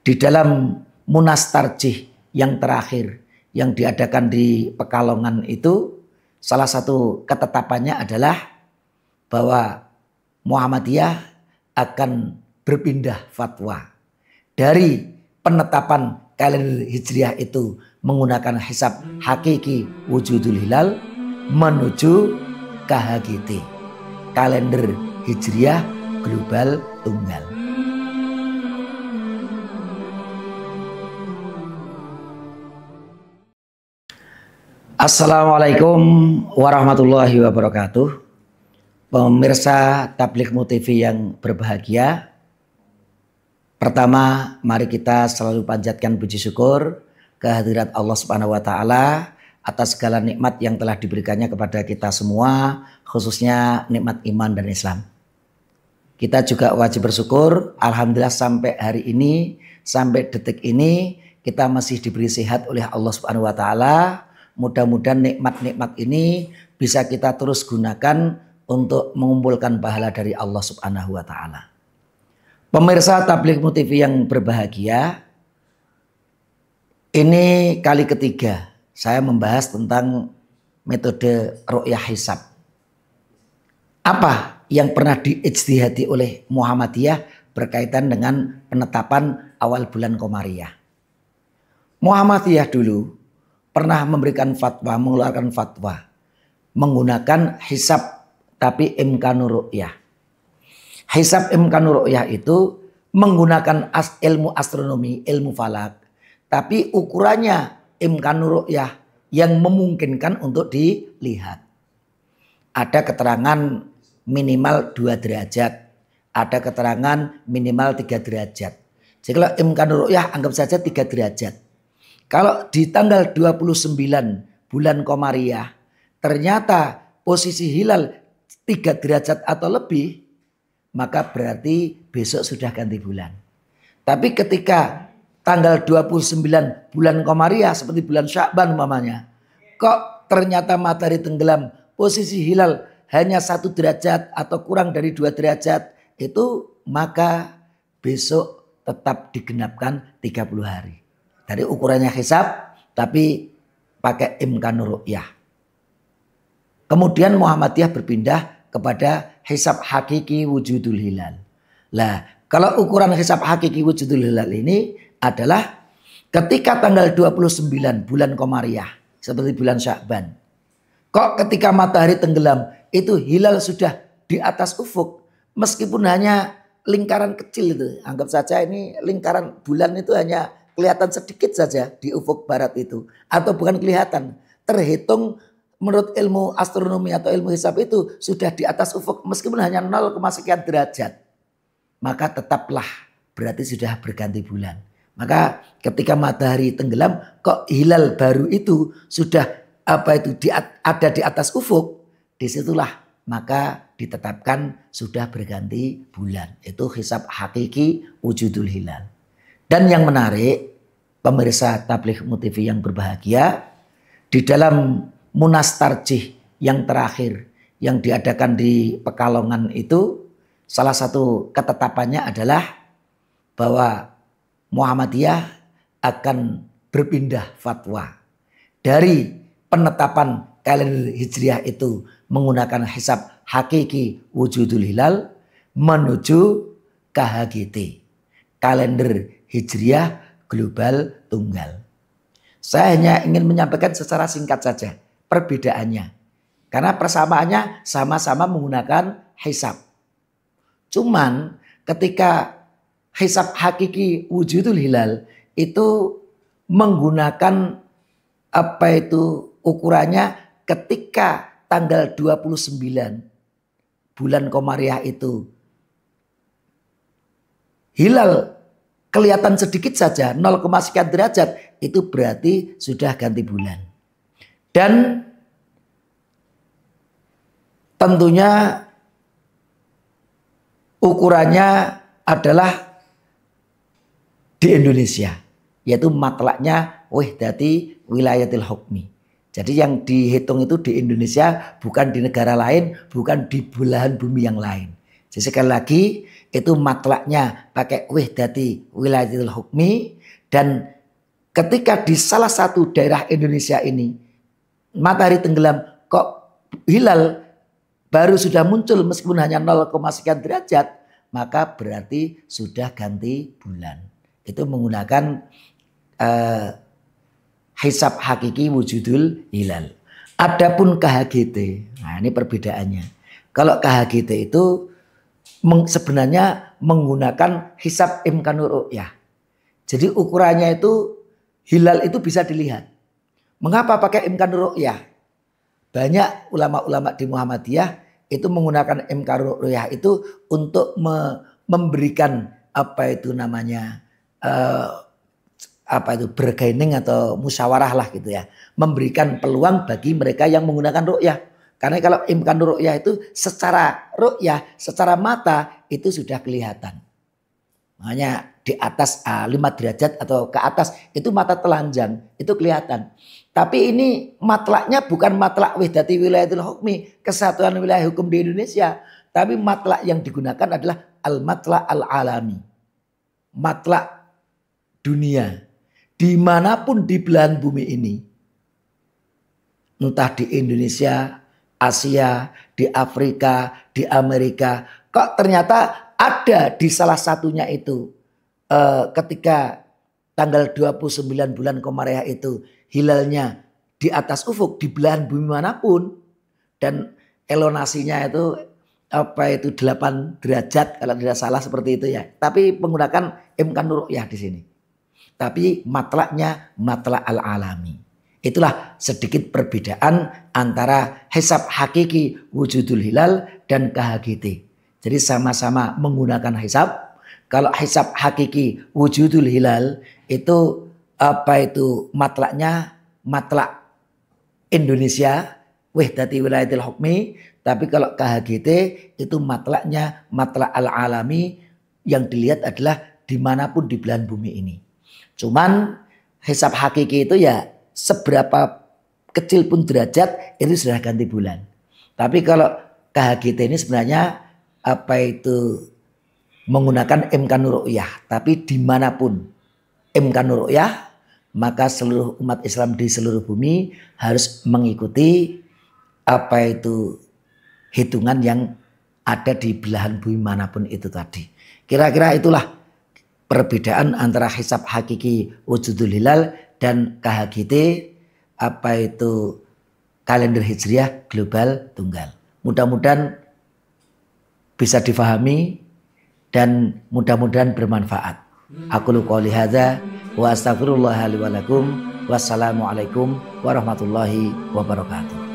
Di dalam Munas Tarjih yang terakhir yang diadakan di Pekalongan itu, salah satu ketetapannya adalah bahwa Muhammadiyah akan berpindah fatwa dari penetapan kalender Hijriah itu menggunakan hisab hakiki wujudul hilal menuju KHGT, kalender Hijriah global tunggal. Assalamualaikum warahmatullahi wabarakatuh. Pemirsa Tabligh TV yang berbahagia. Pertama, mari kita selalu panjatkan puji syukur kehadirat Allah Subhanahu wa taala atas segala nikmat yang telah diberikannya kepada kita semua, khususnya nikmat iman dan Islam. Kita juga wajib bersyukur, alhamdulillah sampai hari ini, sampai detik ini kita masih diberi sehat oleh Allah Subhanahu wa taala. Mudah-mudahan nikmat-nikmat ini bisa kita terus gunakan untuk mengumpulkan pahala dari Allah Subhanahu wa taala. Pemirsa Tabligh TV yang berbahagia, ini kali ketiga saya membahas tentang metode ru'yah hisab. Apa yang pernah diijtihadi oleh Muhammadiyah berkaitan dengan penetapan awal bulan Qomariyah? Muhammadiyah dulu pernah memberikan fatwa, mengeluarkan fatwa menggunakan hisab tapi imkanur ru'yah. Hisab imkanur ru'yah itu menggunakan ilmu astronomi, ilmu falak, tapi ukurannya imkanur ru'yah yang memungkinkan untuk dilihat. Ada keterangan minimal 2 derajat, ada keterangan minimal 3 derajat. Jadi kalau imkanur ru'yah anggap saja 3 derajat. Kalau di tanggal 29 bulan Qomariyah ternyata posisi hilal 3 derajat atau lebih, maka berarti besok sudah ganti bulan. Tapi ketika tanggal 29 bulan Qomariyah seperti bulan Sya'ban umpamanya, kok ternyata matahari tenggelam, posisi hilal hanya 1 derajat atau kurang dari 2 derajat, itu maka besok tetap digenapkan 30 hari. Dari ukurannya hisab tapi pakai imkanur ru'yah. Kemudian Muhammadiyah berpindah kepada hisab hakiki wujudul hilal. Lah, kalau ukuran hisab hakiki wujudul hilal ini adalah ketika tanggal 29 bulan Qomariyah seperti bulan Sya'ban. Kok ketika matahari tenggelam itu hilal sudah di atas ufuk, meskipun hanya lingkaran kecil itu. Anggap saja ini lingkaran bulan itu hanya kelihatan sedikit saja di ufuk barat itu, atau bukan kelihatan, terhitung menurut ilmu astronomi atau ilmu hisab itu sudah di atas ufuk meskipun hanya 0, sekian derajat, maka tetaplah berarti sudah berganti bulan. Maka ketika matahari tenggelam kok hilal baru itu sudah ada di atas ufuk, disitulah maka ditetapkan sudah berganti bulan. Itu hisab hakiki wujudul hilal. Dan yang menarik, pemirsa Tabligh TV yang berbahagia, di dalam Munas Tarjih yang terakhir yang diadakan di Pekalongan itu, salah satu ketetapannya adalah bahwa Muhammadiyah akan berpindah fatwa dari penetapan kalender Hijriah itu menggunakan hisab hakiki wujudul hilal menuju KHGT, kalender Hijriah global tunggal. Saya hanya ingin menyampaikan secara singkat saja perbedaannya. Karena persamaannya sama-sama menggunakan hisab. Cuman ketika hisab hakiki wujudul hilal itu menggunakan ukurannya ketika tanggal 29 bulan Qomariyah itu hilal kelihatan sedikit saja 0, sekian derajat, itu berarti sudah ganti bulan. Dan tentunya ukurannya adalah di Indonesia, yaitu matlaknya wahdati wilayatil hukmi. Jadi yang dihitung itu di Indonesia, bukan di negara lain, bukan di belahan bumi yang lain. Jadi sekali lagi itu matlaknya pakai wihdati wilayatil hukmi, dan ketika di salah satu daerah Indonesia ini matahari tenggelam kok hilal baru sudah muncul meskipun hanya 0, sekian derajat, maka berarti sudah ganti bulan. Itu menggunakan hisab hakiki wujudul hilal. Adapun KHGT, nah ini perbedaannya. Kalau KHGT itu sebenarnya menggunakan hisab imkanur ru'yah. Jadi ukurannya itu hilal itu bisa dilihat. Mengapa pakai imkanur ru'yah? Banyak ulama-ulama di Muhammadiyah itu menggunakan imkanur ru'yah itu untuk memberikan apa itu namanya bergaining atau musyawarah lah gitu ya. Memberikan peluang bagi mereka yang menggunakan ru'yah. Karena kalau imkanur ru'yah itu secara ru'yah, secara mata itu sudah kelihatan. Makanya di atas 5 derajat atau ke atas itu mata telanjang, itu kelihatan. Tapi ini matlaknya bukan matlak wihdati wilayatul hukmi, kesatuan wilayah hukum di Indonesia. Tapi matlak yang digunakan adalah al-matlak al-alami. Matlak dunia. Dimanapun di belahan bumi ini. Entah di Indonesia, Asia, di Afrika, di Amerika. Kok ternyata ada di salah satunya itu. Ketika tanggal 29 bulan Komariah itu hilalnya di atas ufuk di belahan bumi manapun. Dan elonasinya itu 8 derajat kalau tidak salah seperti itu ya. Tapi menggunakan imkanur ru'yah di sini. Tapi matlaknya matlak al-alami. Itulah sedikit perbedaan antara hisab hakiki wujudul hilal dan KHGT. Jadi sama-sama menggunakan hisab. Kalau hisab hakiki wujudul hilal itu matlaknya matlak Indonesia wihdati wilayatil hukmi. Tapi kalau KHGT itu matlaknya matlak al-alami, yang dilihat adalah dimanapun di belahan bumi ini. Cuman hisab hakiki itu ya seberapa kecil pun derajat itu sudah ganti bulan. Tapi kalau KHGT ini sebenarnya menggunakan imkanur ru'yah. Tapi dimanapun imkanur ru'yah, maka seluruh umat Islam di seluruh bumi harus mengikuti hitungan yang ada di belahan bumi manapun itu tadi. Kira-kira itulah perbedaan antara hisab hakiki wujudul hilal dan KHGT kalender hijriah global tunggal. Mudah-mudahan bisa difahami dan mudah-mudahan bermanfaat. Aku qouli hadza wa astaghfirullah li wa lakum. Wassalamualaikum warahmatullahi wabarakatuh.